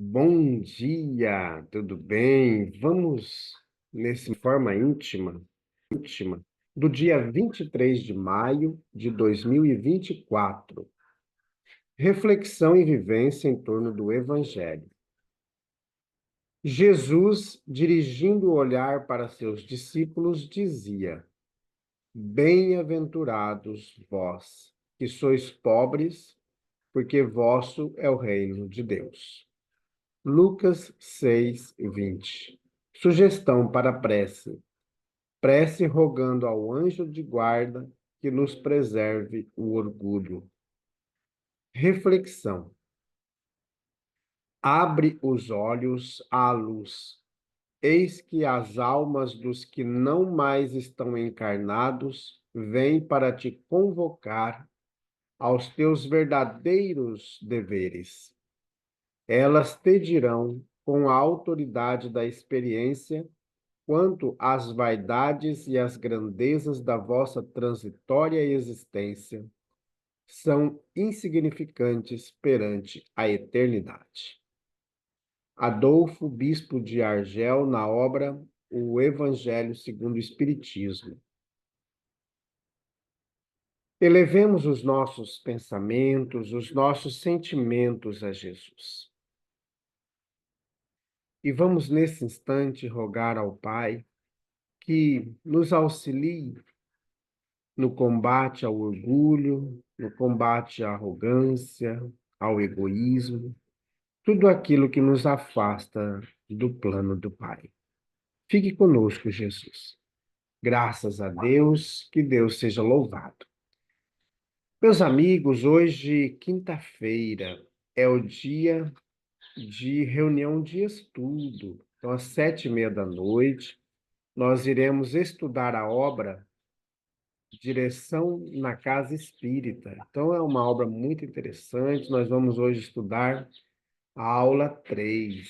Bom dia, tudo bem? Vamos nesse forma íntima do dia 23 de maio de 2024. Reflexão e vivência em torno do Evangelho. Jesus, dirigindo o olhar para seus discípulos, dizia: Bem-aventurados vós, que sois pobres, porque vosso é o reino de Deus. Lucas 6:20. Sugestão para a prece. Prece rogando ao anjo de guarda que nos preserve o orgulho. Reflexão. Abre os olhos à luz. Eis que as almas dos que não mais estão encarnados vêm para te convocar aos teus verdadeiros deveres. Elas te dirão, com a autoridade da experiência, quanto às vaidades e às grandezas da vossa transitória existência são insignificantes perante a eternidade. Adolfo, bispo de Argel, na obra O Evangelho segundo o Espiritismo. Elevemos os nossos pensamentos, os nossos sentimentos a Jesus. E vamos, nesse instante, rogar ao Pai que nos auxilie no combate ao orgulho, no combate à arrogância, ao egoísmo, tudo aquilo que nos afasta do plano do Pai. Fique conosco, Jesus. Graças a Deus, que Deus seja louvado. Meus amigos, hoje, quinta-feira, é o dia de reunião de estudo. Então, às 7:30 da noite, nós iremos estudar a obra Direção na Casa Espírita. Então, é uma obra muito interessante. Nós vamos hoje estudar a aula 3.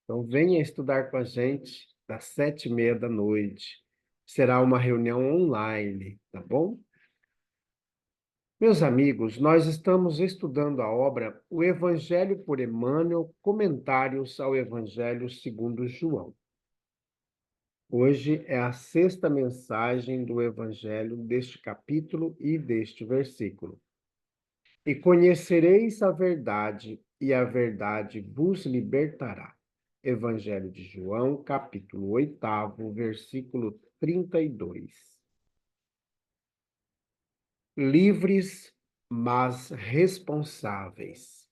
Então, venha estudar com a gente às 7:30 da noite. Será uma reunião online, tá bom? Meus amigos, nós estamos estudando a obra O Evangelho por Emmanuel, Comentários ao Evangelho segundo João. Hoje é a sexta mensagem do Evangelho deste capítulo e deste versículo. E conhecereis a verdade, e a verdade vos libertará. Evangelho de João, capítulo 8, versículo 32. Livres, mas responsáveis.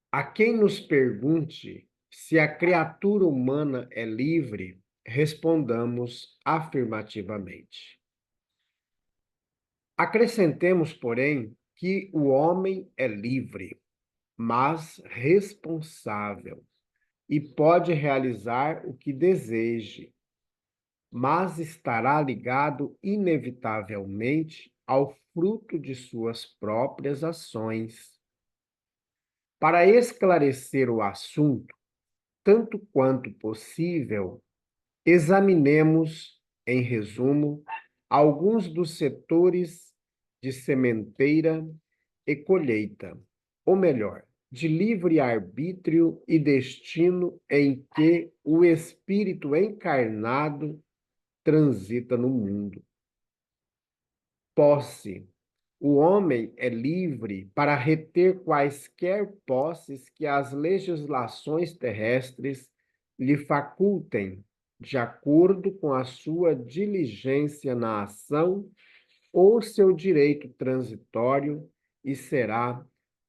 A quem nos pergunte se a criatura humana é livre, respondamos afirmativamente. Acrescentemos, porém, que o homem é livre, mas responsável, e pode realizar o que deseje, mas estará ligado inevitavelmente ao fruto de suas próprias ações. Para esclarecer o assunto, tanto quanto possível, examinemos, em resumo, alguns dos setores de sementeira e colheita, ou melhor, de livre-arbítrio e destino em que o espírito encarnado transita no mundo. Posse. O homem é livre para reter quaisquer posses que as legislações terrestres lhe facultem, de acordo com a sua diligência na ação ou seu direito transitório, e será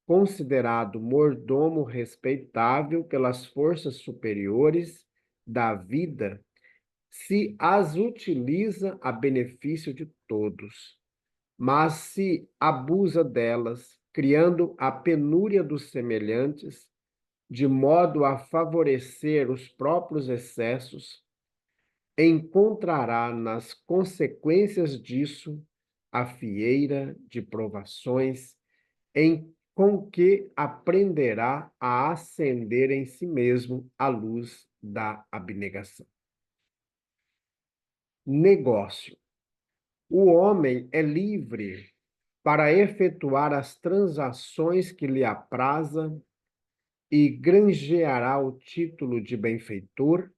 considerado mordomo respeitável pelas forças superiores da vida se as utiliza a benefício de todos. Mas se abusa delas, criando a penúria dos semelhantes, de modo a favorecer os próprios excessos, encontrará nas consequências disso a fieira de provações com que aprenderá a acender em si mesmo a luz da abnegação. Negócio. O homem é livre para efetuar as transações que lhe apraza e granjeará o título de benfeitor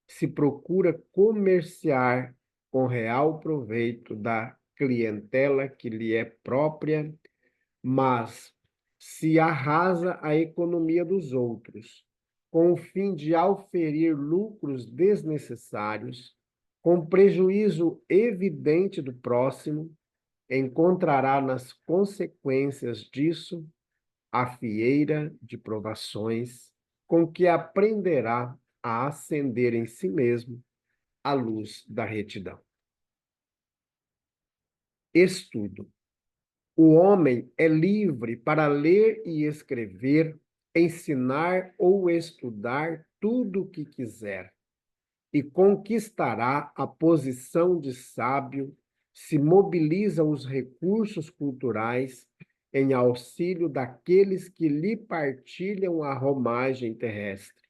se procura comerciar com real proveito da clientela que lhe é própria, mas se arrasa a economia dos outros, com o fim de auferir lucros desnecessários, com prejuízo evidente do próximo, encontrará nas consequências disso a fieira de provações, com que aprenderá a acender em si mesmo a luz da retidão. Estudo. O homem é livre para ler e escrever, ensinar ou estudar tudo o que quiser, e conquistará a posição de sábio se mobiliza os recursos culturais em auxílio daqueles que lhe partilham a romagem terrestre.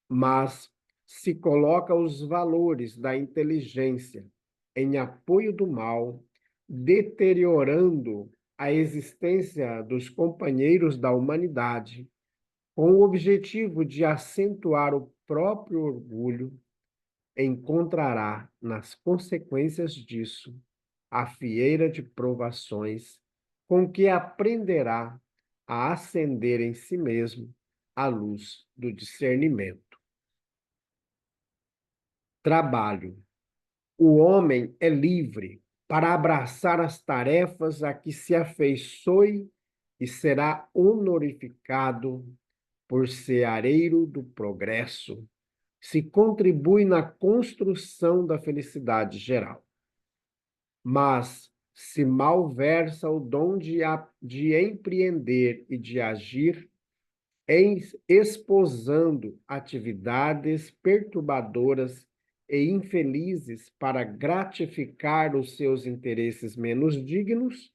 Mas se coloca os valores da inteligência em apoio do mal, deteriorando a existência dos companheiros da humanidade, com o objetivo de acentuar o próprio orgulho, encontrará nas consequências disso a fieira de provações, com que aprenderá a acender em si mesmo a luz do discernimento. Trabalho. O homem é livre para abraçar as tarefas a que se afeiçoe e será honorificado por seareiro do progresso, se contribui na construção da felicidade geral. Mas se malversa o dom de empreender e de agir, esposando atividades perturbadoras e infelizes para gratificar os seus interesses menos dignos,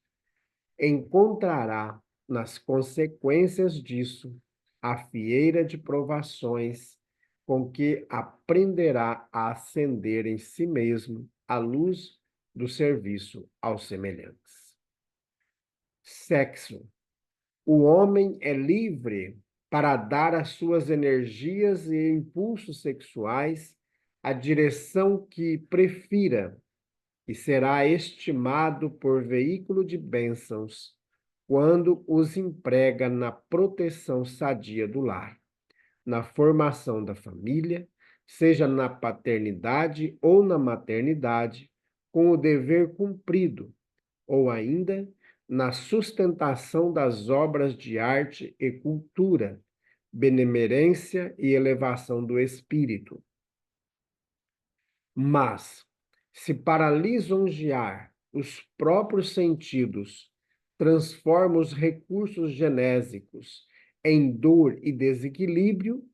encontrará nas consequências disso a fieira de provações com que aprenderá a acender em si mesmo a luz do serviço aos semelhantes. Sexo. O homem é livre para dar às suas energias e impulsos sexuais a direção que prefira e será estimado por veículo de bênçãos quando os emprega na proteção sadia do lar, na formação da família, seja na paternidade ou na maternidade, com o dever cumprido, ou ainda na sustentação das obras de arte e cultura, benemerência e elevação do espírito. Mas, se para lisonjear os próprios sentidos transforma os recursos genésicos em dor e desequilíbrio,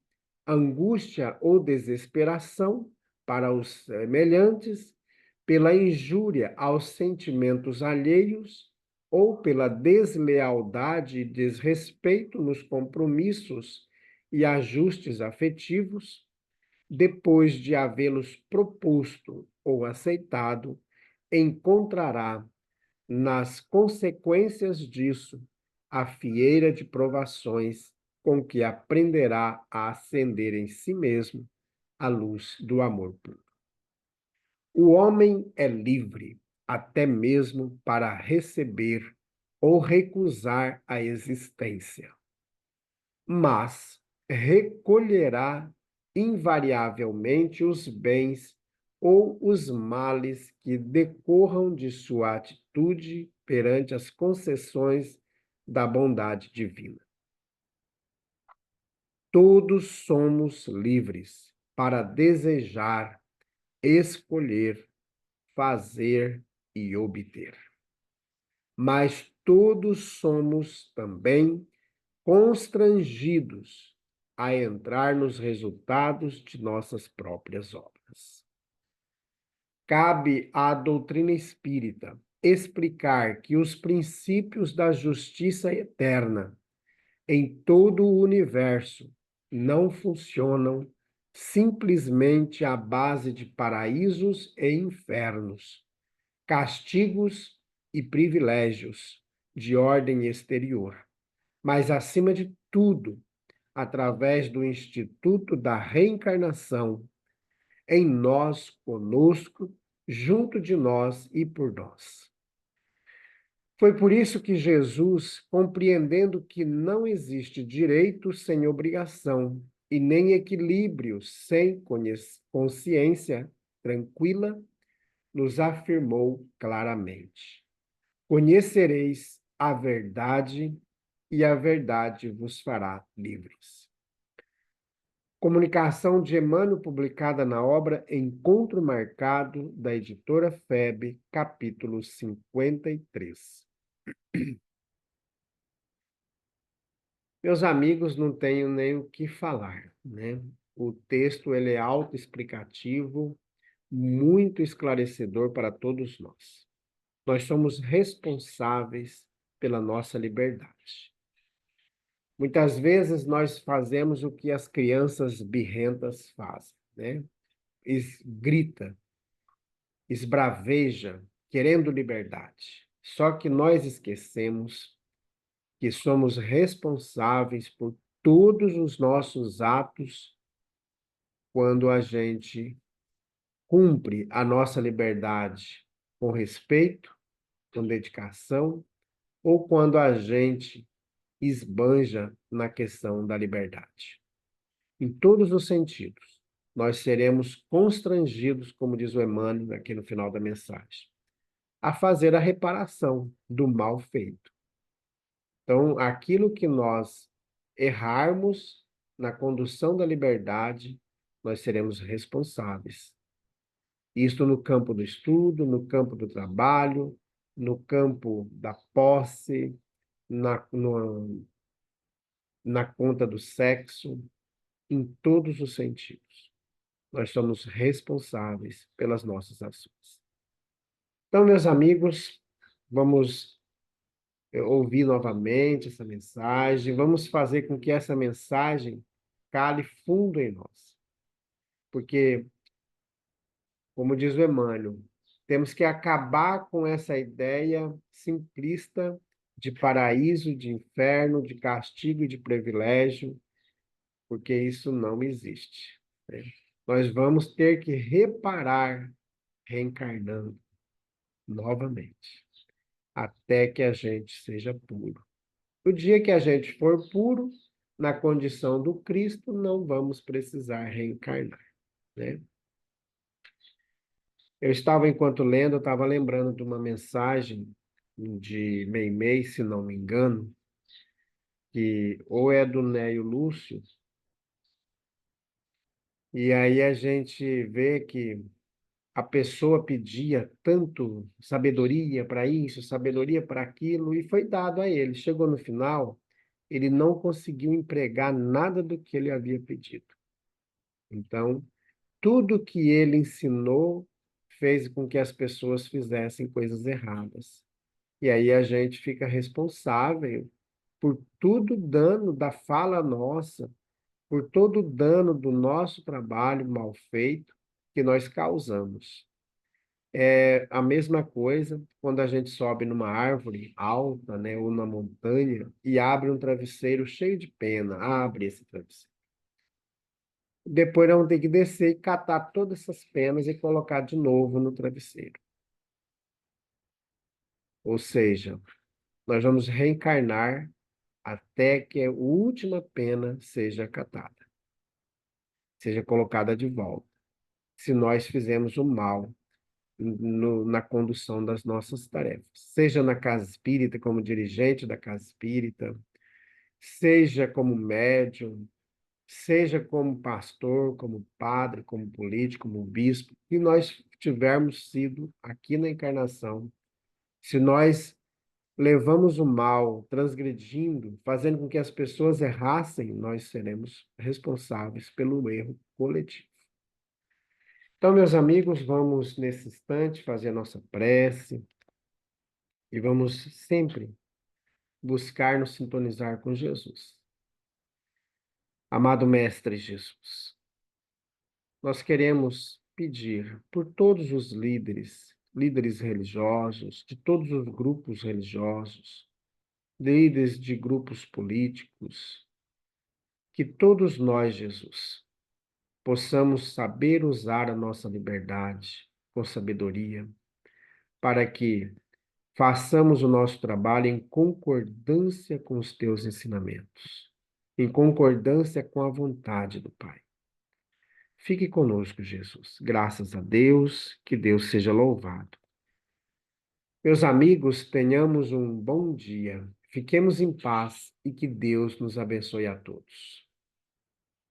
angústia ou desesperação para os semelhantes, pela injúria aos sentimentos alheios ou pela deslealdade e desrespeito nos compromissos e ajustes afetivos, depois de havê-los proposto ou aceitado, encontrará nas consequências disso a fieira de provações com que aprenderá a acender em si mesmo a luz do amor puro. O homem é livre até mesmo para receber ou recusar a existência, mas recolherá invariavelmente os bens ou os males que decorram de sua atitude perante as concessões da bondade divina. Todos somos livres para desejar, escolher, fazer e obter. Mas todos somos também constrangidos a entrar nos resultados de nossas próprias obras. Cabe à doutrina espírita explicar que os princípios da justiça eterna em todo o universo não funcionam simplesmente à base de paraísos e infernos, castigos e privilégios, de ordem exterior, mas, acima de tudo, através do Instituto da Reencarnação, em nós, conosco, junto de nós e por nós. Foi por isso que Jesus, compreendendo que não existe direito sem obrigação e nem equilíbrio sem consciência tranquila, nos afirmou claramente: conhecereis a verdade e a verdade vos fará livres. Comunicação de Emmanuel, publicada na obra Encontro Marcado, da editora FEB, capítulo 53. Meus amigos, não tenho nem o que falar, né? O texto ele é autoexplicativo, muito esclarecedor para todos nós. Nós somos responsáveis pela nossa liberdade. Muitas vezes nós fazemos o que as crianças birrentas fazem, né? Grita, esbraveja, querendo liberdade. Só que nós esquecemos que somos responsáveis por todos os nossos atos quando a gente cumpre a nossa liberdade com respeito, com dedicação, ou quando a gente esbanja na questão da liberdade. Em todos os sentidos, nós seremos constrangidos, como diz o Emmanuel aqui no final da mensagem, a fazer a reparação do mal feito. Então, aquilo que nós errarmos na condução da liberdade, nós seremos responsáveis. Isto no campo do estudo, no campo do trabalho, no campo da posse, na conta do sexo, em todos os sentidos. Nós somos responsáveis pelas nossas ações. Então, meus amigos, vamos ouvir novamente essa mensagem, vamos fazer com que essa mensagem cale fundo em nós. Porque, como diz o Emmanuel, temos que acabar com essa ideia simplista de paraíso, de inferno, de castigo e de privilégio, porque isso não existe, né? Nós vamos ter que reparar reencarnando novamente, até que a gente seja puro. O dia que a gente for puro, na condição do Cristo, não vamos precisar reencarnar, né? Enquanto lendo, eu estava lembrando de uma mensagem de Meimei, se não me engano, que ou é do Néio Lúcio, e aí a gente vê que a pessoa pedia tanto sabedoria para isso, sabedoria para aquilo, e foi dado a ele. Chegou no final, ele não conseguiu empregar nada do que ele havia pedido. Então, tudo que ele ensinou fez com que as pessoas fizessem coisas erradas. E aí a gente fica responsável por todo dano da fala nossa, por todo dano do nosso trabalho mal feito que nós causamos. É a mesma coisa quando a gente sobe numa árvore alta, né, ou na montanha, e abre um travesseiro cheio de pena, abre esse travesseiro. Depois nós vamos ter que descer e catar todas essas penas e colocar de novo no travesseiro. Ou seja, nós vamos reencarnar até que a última pena seja catada, seja colocada de volta. Se nós fizemos o mal na condução das nossas tarefas, seja na casa espírita, como dirigente da casa espírita, seja como médium, seja como pastor, como padre, como político, como bispo, que nós tivermos sido aqui na encarnação, se nós levamos o mal, transgredindo, fazendo com que as pessoas errassem, nós seremos responsáveis pelo erro coletivo. Então, meus amigos, vamos nesse instante fazer a nossa prece e vamos sempre buscar nos sintonizar com Jesus. Amado Mestre Jesus, nós queremos pedir por todos os líderes, líderes religiosos, de todos os grupos religiosos, líderes de grupos políticos, que todos nós, Jesus, possamos saber usar a nossa liberdade com sabedoria, para que façamos o nosso trabalho em concordância com os teus ensinamentos, em concordância com a vontade do Pai. Fique conosco, Jesus. Graças a Deus, que Deus seja louvado. Meus amigos, tenhamos um bom dia. Fiquemos em paz e que Deus nos abençoe a todos.